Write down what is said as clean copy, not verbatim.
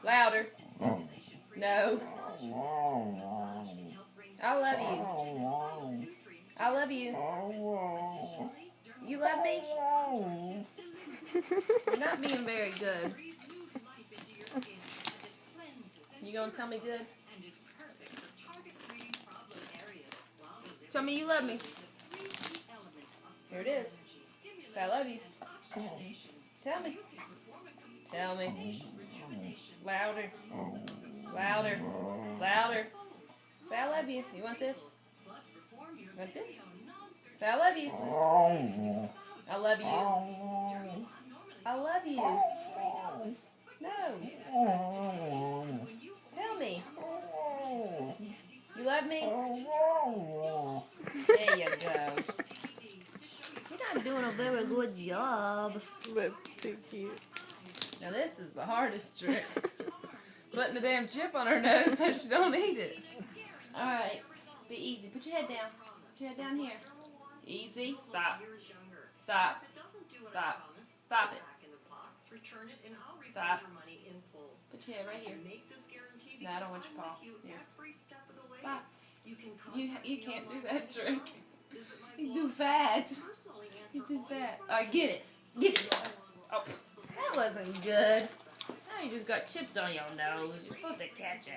Louder. No. I love you. I love you. You love me? You're not being very good. You gonna tell me good? Tell me you love me. Here it is. Say I love you. Tell me. Tell me. Louder. Louder. Louder. Say I love you. You want this? You want this? Say I love you. I love you. I love you. No. Tell me. You love me? There you go. You're not doing a very good job. That's too cute. Now this is the hardest trick. Putting the damn chip on her nose so she don't eat it. Alright. Be easy. Put your head down. Put your head down here. Easy. Stop. Stop. Stop. Stop it. Stop. Put your head right here. No, I don't want your paw. Here. Stop. You can't do that trick. You're too fat. You're too fat. Alright, get it. Get it. Oh, that wasn't good. Now you just got chips on your nose. You're supposed to catch it.